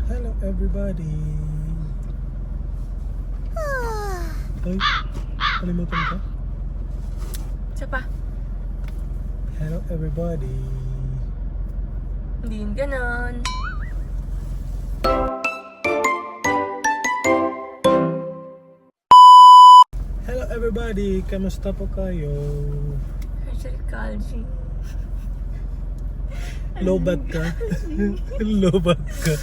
Hello everybody. Ay, kalimutan ka? Isa pa. Hello everybody. Hindi yun ganon. Hello everybody. Kamusta po kayo? Rachel Calgi. Lobat ka? Lobat ka?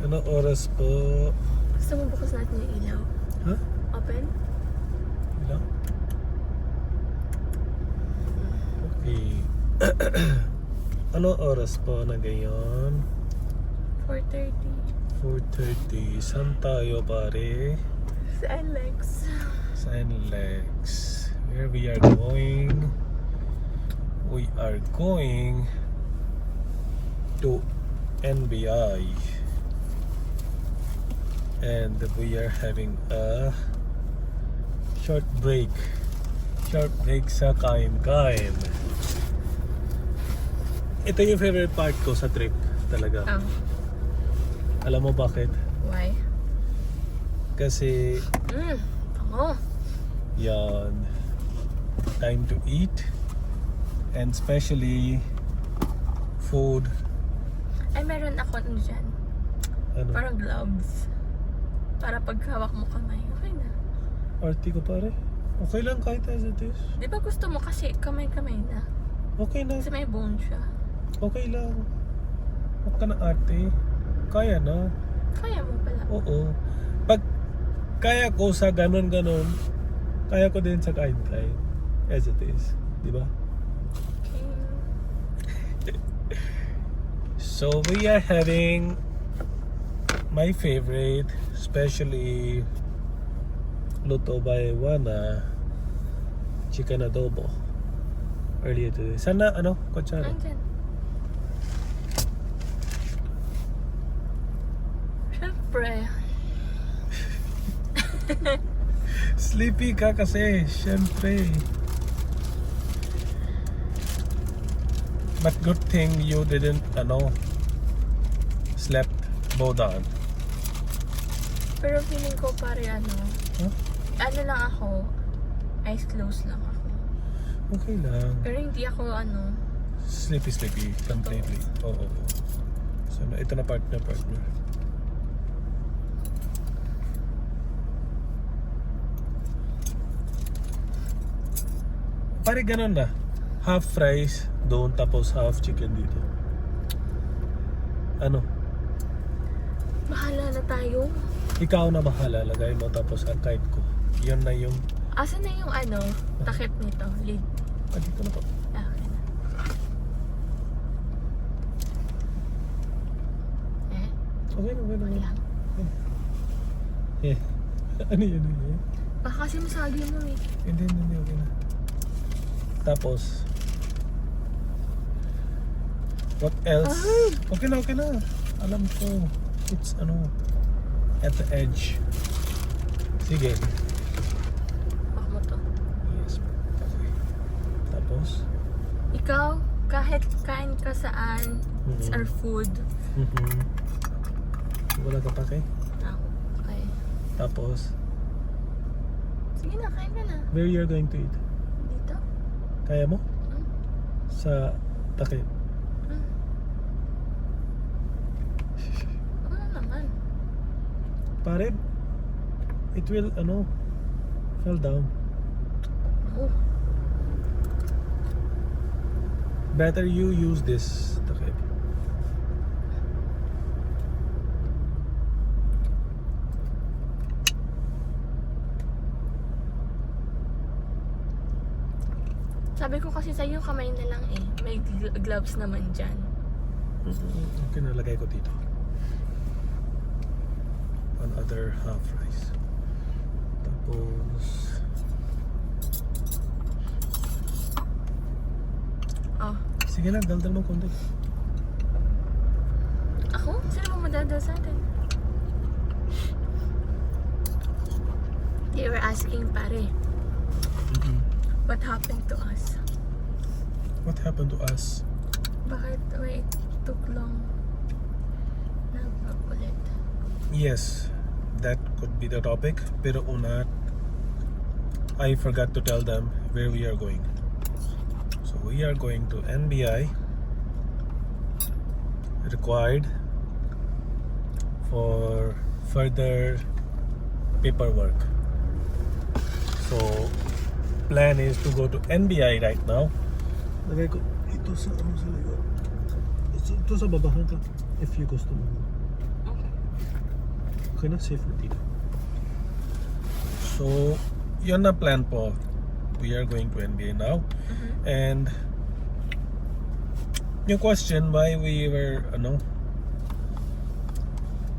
Ano oras po? Gusto mo bukas natin yung ilaw? Ha? Open? Ilang? Okay. Ano oras po na ngayon? 4:30. 4:30. Saan tayo pare? Sa Alex. Sa NLEX. Where we are going? We are going to NBI. And we are having a short break. Short break sa kain-kain. Ito yung favorite part ko sa trip talaga. Oh. Alam mo bakit? Why? Kasi Oh. yan, time to eat and especially food. Ay, meron ako ano dyan. Ano? Parang gloves. Para pag hawak mo kamay. Okay na. Arty ko pare. Okay lang kahit as it is. Di ba gusto mo kasi kamay-kamay na? Okay na. Kasi may bone siya. Okay lang. Huwag ka na arte. Kaya na. Kaya mo pala. Oo. Pag kaya ko sa ganon-ganon, kaya ko din sa kain-kain. As it is. Di ba? Okay. So we are having my favorite, especially luto by Wana, chicken adobo. Earlier today. Sana ano? Kutsara. Andyan. Siyempre. Sleepy ka kasi, syempre. But good thing you didn't, slept bow down. Pero feeling ko pare ano. Huh? Ano lang ako. Eyes closed lang ako. Okay lang. Pero hindi ako ano. Sleepy completely. Oo. So, ito na partner. Pare ganun na. Half fries doon tapos half chicken dito. Ano? Bahala na tayo. Ikaw na bahala. Lagay mo tapos ang kahit ko. Yun na yung... Asan na yung ano? Takip nito. Lid. dito na po. Ah, okay na. Okay na. Okay lang. Eh. Ano yun? Baka kasi masagi mo eh. Hindi. Okay na. Tapos, what else? Ay! Okay na. Alam ko. It's at the edge. Sige. Baka mo to. Yes. Okay. Tapos? Ikaw, kahit kain ka saan, it's our food. Wala ka pa kay? Ah, okay. Tapos, Sige na, kain ka na. where you're going to eat? Dito? Kaya mo? Hmm? Sa takip. Ano naman? Pare, it will, fall down. Oh. Better you use this takip. Sabi ko kasi sa'yo, kamay na lang eh. May gloves naman dyan. Okay, nalagay ko dito. Another half rice. Tapos, Oh. sige na, daldal mo konti. Ako? Sino mo madadal sa atin? They were asking pare, what happened to us? What happened to us? Bakit wait, took long? Yes, that could be the topic. Pero una, I forgot to tell them where we are going. So we are going to NBI, required for further paperwork. So plan is to go to NBI right now. Lagay ko ito sa ano sa likod. Ito sa babahan ka if you gusto mo. Okay. Okay na, safe na dito. So yun na plan po. We are going to NBI now. And yung question why we were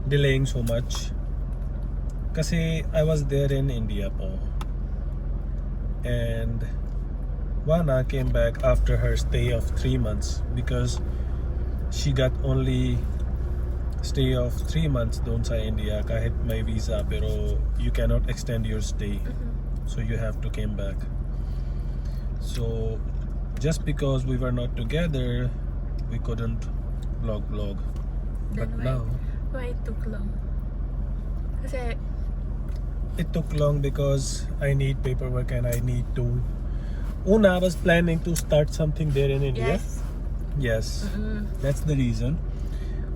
delaying so much, kasi I was there in India po, and Wana came back after her stay of 3 months because she got only stay of 3 months doon sa India kahit may visa, pero you cannot extend your stay, so you have to came back. So just because we were not together, we couldn't vlog. But Then now why it took long? Kasi, it took long because I need paperwork and I need to. Una, I was planning to start something there in India. Yes, that's the reason.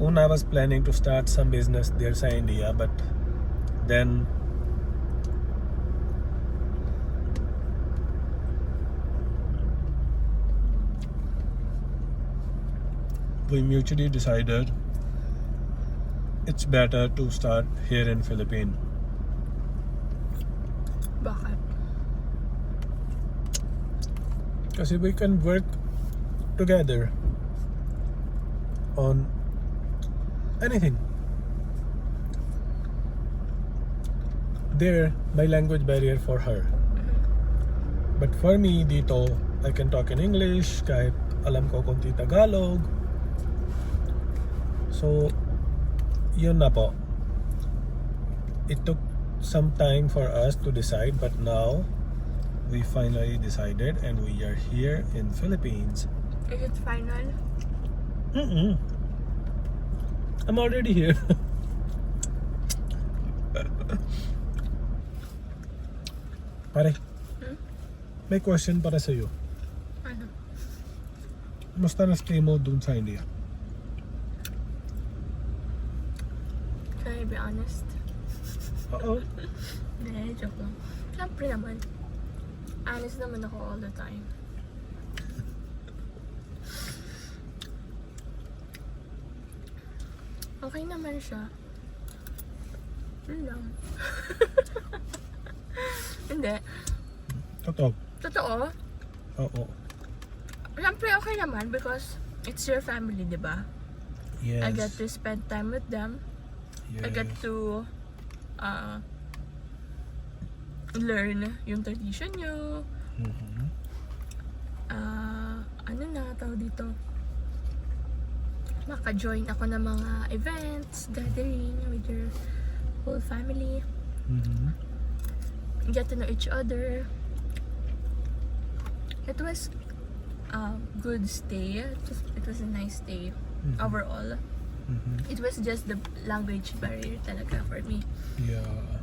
Una, I was planning to start some business there sa India, but then we mutually decided it's better to start here in Philippines. bakit? Kasi we can work together on anything. There, may language barrier for her. But for me, dito, I can talk in English, kahit alam ko konti Tagalog. So, yun na po. It took some time for us to decide, but now we finally decided and we are here in Philippines. Is it final? I'm already here. Pare, may question para sa iyo. Ano? Musta na stay mo dun sa India? Can I be honest? Oo. Hindi, joke lang. Siyempre naman. Honest naman ako all the time. Okay naman siya. Yun lang. Hindi. Totoo. Totoo. Oo. Siyempre okay naman because it's your family, di ba? Yes. I get to spend time with them. Yes. I get to learn yung tradition nyo. Mhm. Ano na tawag dito? Maka-join ako ng mga events, gathering with your whole family. Mhm. Get to know each other. It was a good stay. It was a nice stay overall. Mhm. It was just the language barrier talaga for me. Yeah.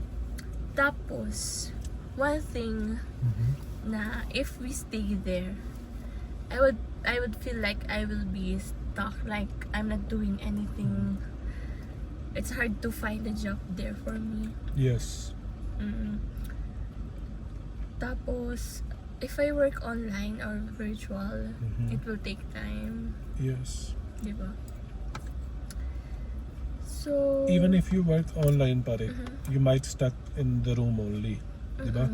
Tapos, one thing Mhm. na if we stay there, I would feel like I will be stuck, like I'm not doing anything. It's hard to find a job there for me. Yes. Tapos, if I work online or virtual, Mhm. it will take time, Yes. di ba? So, Even if you work online, pare, you might stuck in the room only. Di ba?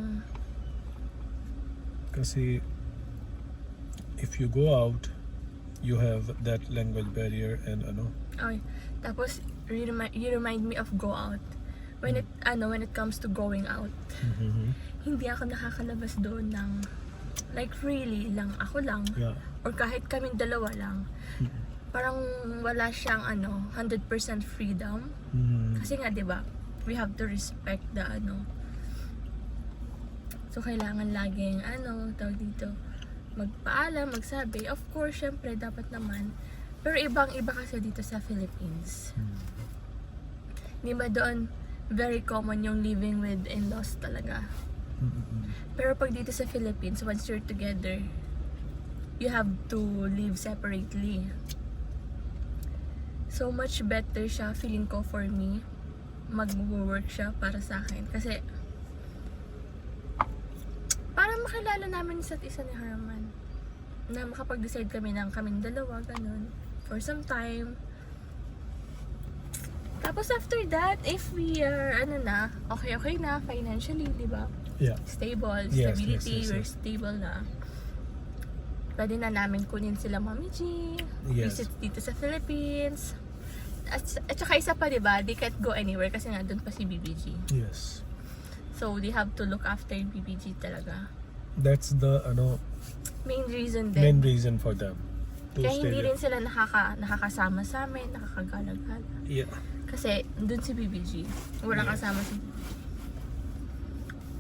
Kasi if you go out, you have that language barrier and okay. Tapos, you remind me of go out. When it comes to going out, Mhm. hindi ako nakakalabas doon ng like really lang ako lang Yeah. or kahit kaming dalawa lang. Parang wala siyang 100% freedom. Mhm. Kasi nga 'di ba, we have to respect the So kailangan laging tawag dito, magpaalam, magsabi. Of course, syempre dapat naman. Pero ibang-iba kasi dito sa Philippines. Di ba doon, very common yung living with in-laws talaga. Pero pag dito sa Philippines, once you're together, you have to live separately. So much better siya, feeling ko for me, mag-work siya para sa akin. Kasi, para makilala namin isa't isa ni Herman. Na makapag-decide kami ng kaming dalawa, ganun. For some time. Tapos after that, if we are, okay na, financially, di ba? Yeah. Stable, Yes, stability, yes. we're stable na. Pwede na namin kunin sila Mami G, Yes. visit dito sa Philippines. At saka isa pa, diba, they can't go anywhere kasi nga doon pa si BBG. Yes. So, they have to look after BBG talaga. That's the Main reason din. main reason for them to Kaya stay hindi there. rin sila nakakasama sa amin, nakakagala-gala. Yeah. Kasi doon si BBG, wala Yeah. kasama si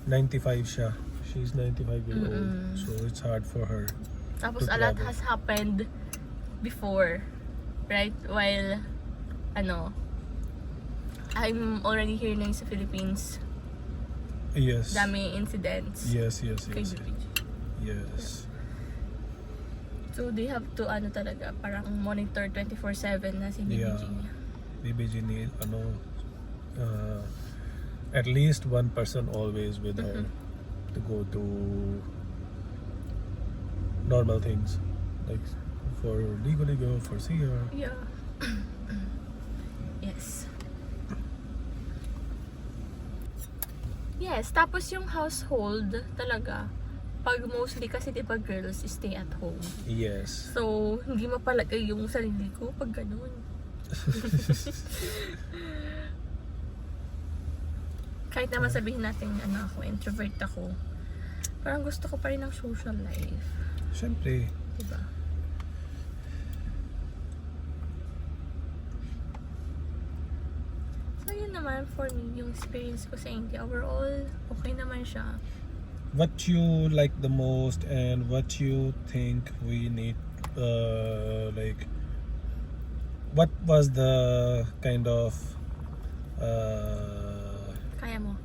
95 siya. She's 95 years old. Mm-mm. So it's hard for her. Tapos To a lot travel. has happened before, right? While, I'm already here na sa Philippines. Yes. Dami incidents. Yes. Kay BBG. Yes. So they have to, talaga, parang monitor 24/7 na si BBG. Yeah. BBG need at least one person always with her to go to normal things like for legally go for see her. Yeah. Yes. Yes, tapos yung household talaga, pag mostly kasi diba girls stay at home. Yes. So, hindi mapalagay yung sarili ko pag ganun. Kahit naman sabihin natin ako, introvert ako, parang gusto ko pa rin ng social life. Siyempre. Diba? So, yun naman for me, yung experience ko sa India. Overall, okay naman siya. What you like the most and what you think we need like what was the kind of Kaya mo.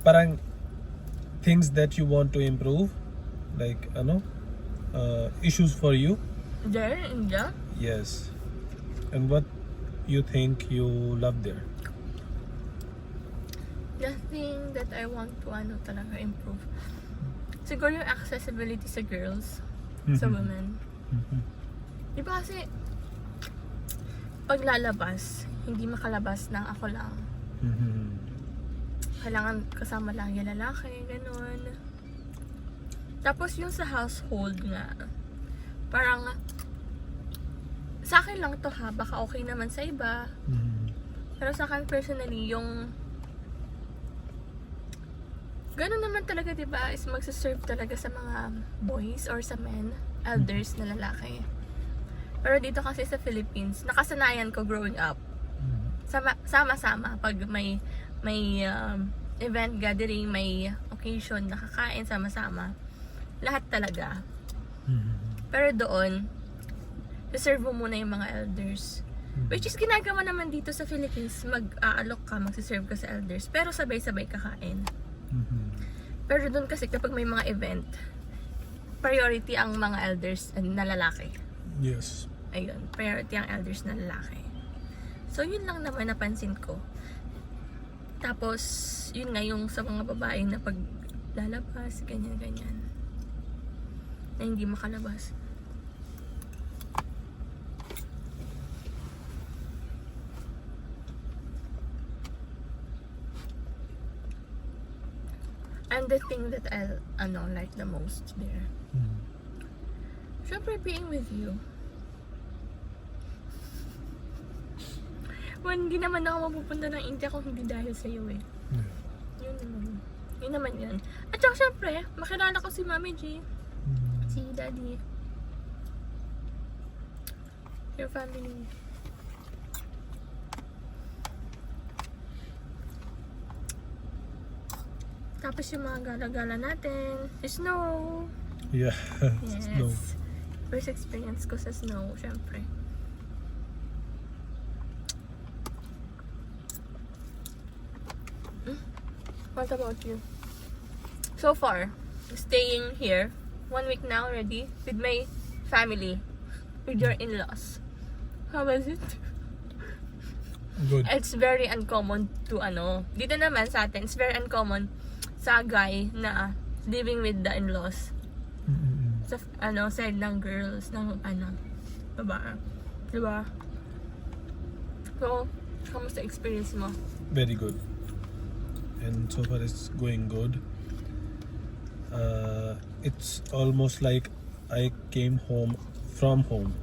parang things that you want to improve like issues for you? There, in India? Yes. And what you think you love there? The thing that I want to talaga improve. Siguro yung accessibility sa girls, sa women. Di ba kasi paglalabas, hindi makalabas ng ako lang. Kailangan kasama lang yung lalaki, ganun. Tapos yung sa household nga, parang sa akin lang to ha, baka okay naman sa iba. Pero sa akin personally, yung ganun naman talaga, diba, is magsaserve talaga sa mga boys or sa men, elders na lalaki. Pero dito kasi sa Philippines, nakasanayan ko growing up, sama-sama, pag may event, gathering, may occasion, nakakain, sama-sama. Lahat talaga. Pero doon, serve mo muna yung mga elders. Which is ginagawa naman dito sa Philippines, mag-aalok ka, magsiserve ka sa elders, pero sabay-sabay kakain. Pero doon kasi kapag may mga event, priority ang mga elders na lalaki. Yes. Ayun, priority ang elders na lalaki. So yun lang naman napansin ko. Tapos, yun nga yung sa mga babae na pag lalabas, ganyan-ganyan. Na hindi makalabas. And the thing that I like the most there, syempre being with you. Hindi naman ako mapupunta ng India kung hindi dahil sa iyo eh. Yun naman. Yun naman yun. At saka syempre, makilala ko si Mami G, si Daddy, your family. Tapos yung mga gala-gala natin, si Snow. Yeah. Yes. No. First experience ko sa Snow, syempre. What about you? So far, staying here 1 week now already with my family, with your in-laws. How was it? Good. It's very uncommon to dito naman sa atin, it's very uncommon sa guy na living with the in-laws. Sa side ng girls, ng babae. Diba? So, kamusta experience mo? Very good. And so far it's going good. It's almost like I came home from home.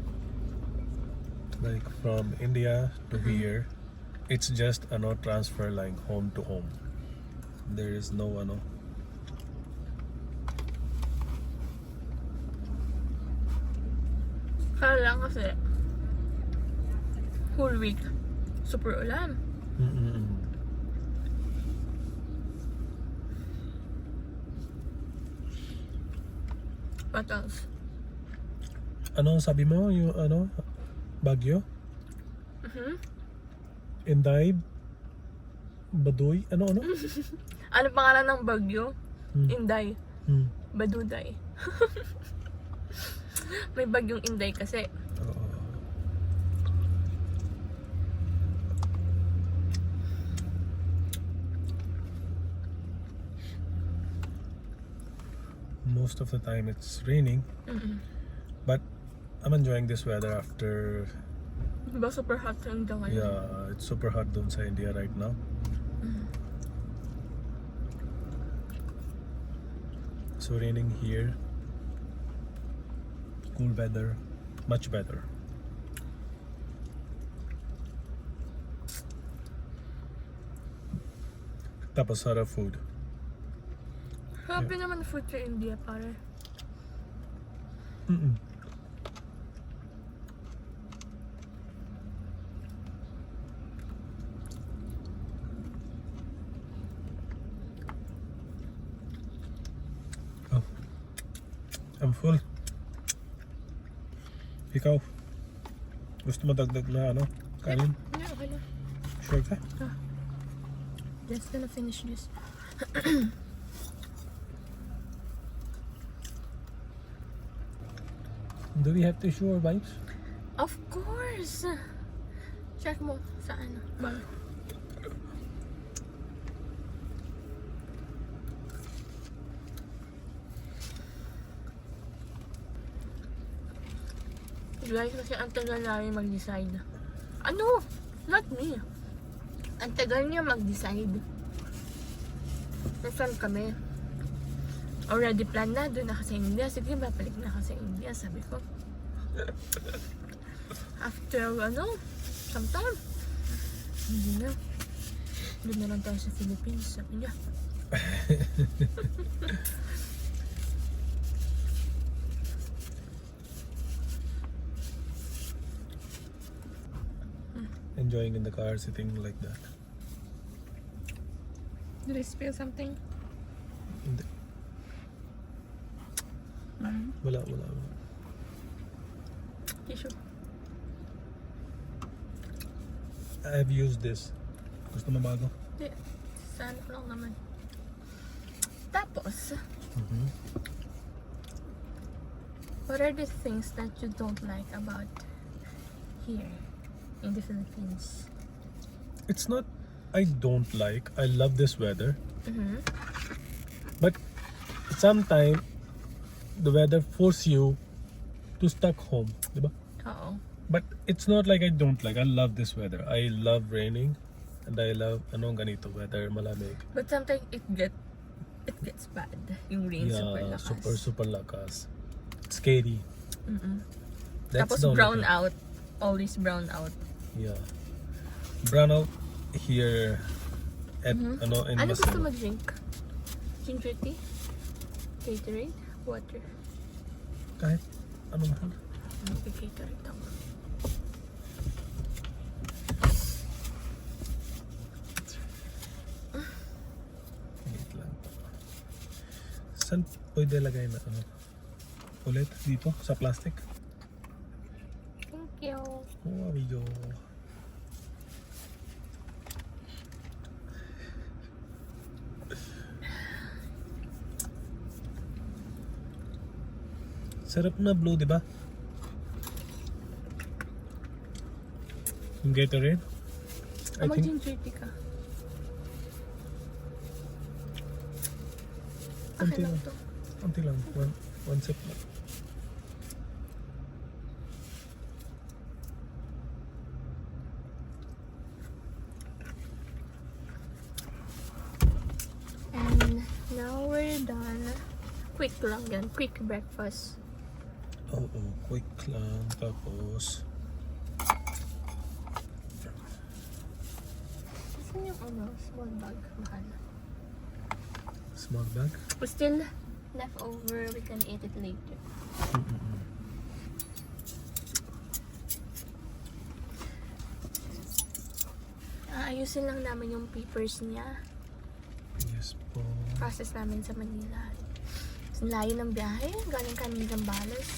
Like from India to here. It's just transfer like home to home. There is no Kaya lang kasi whole week super ulan. What else? Ano sabi mo yung Baguio? Inday? Baduy? Ano? Ano pangalan ng bagyo? Inday. Hmm. Baduday. May bagyong Inday kasi. Most of the time it's raining, but I'm enjoying this weather after. Diba super hot sa India ngayon? Yeah, it's super hot doon sa India right now. So raining here, cool weather, much better. Tapos sarap food. Happy naman food sa India, pare. Oh, I'm full. Ikaw, gusto mo dagdag na kanin? Yeah, okay lang. Sure ka? Just gonna finish this. Do we have tissue or wipes? Of course! Check mo sa bag. Guys, kasi ang tagal namin mag-decide. Not me. Ang tagal niya mag-decide. Nasaan kami? Already plan na, doon na kasi India. Sige, babalik na kasi India, sabi ko. After, some time. Hindi na. Doon na lang tayo sa Philippines, sabi niya. Enjoying in the car, sitting like that. Did I spill something? Hindi. Wala. Tissue. I've used this. Gusto mo bago? Hindi. Sana ko lang naman. Tapos, what are the things that you don't like about here in the Philippines? It's not I don't like. I love this weather. But sometimes the weather force you to stuck home, diba? Oo. But it's not like I don't like. I love this weather. I love raining and I love ganito weather, malamig. But sometimes it gets bad. Yung rain super Yeah, lakas. super lakas. Scary. That's Tapos the only brown thing. out. Always brown out. Yeah. Brown out here at in Ano gusto Masino. mo drink? Ginger tea? Gatorade? Water? Kahit ano mahal. Gatorade tama. Wait lang. Saan pwede lagay na ulit dito sa plastic? Thank you. Oh, amigo. Sarap na blue, di ba? Yung Gatorade? I think Mag-ginger tea ka. konti Akin lang lang. to. Konti lang. One sip lang. And now we're done. Quick lang yan. Quick breakfast. Oo, quick lang. Tapos, Saan yung small bag? Mahal. small bag. We still leftover. We can eat it later. Ayusin lang namin yung papers niya. Yes po. Process namin sa Manila. Layo ng biyahe. Galing kami ng Zambales.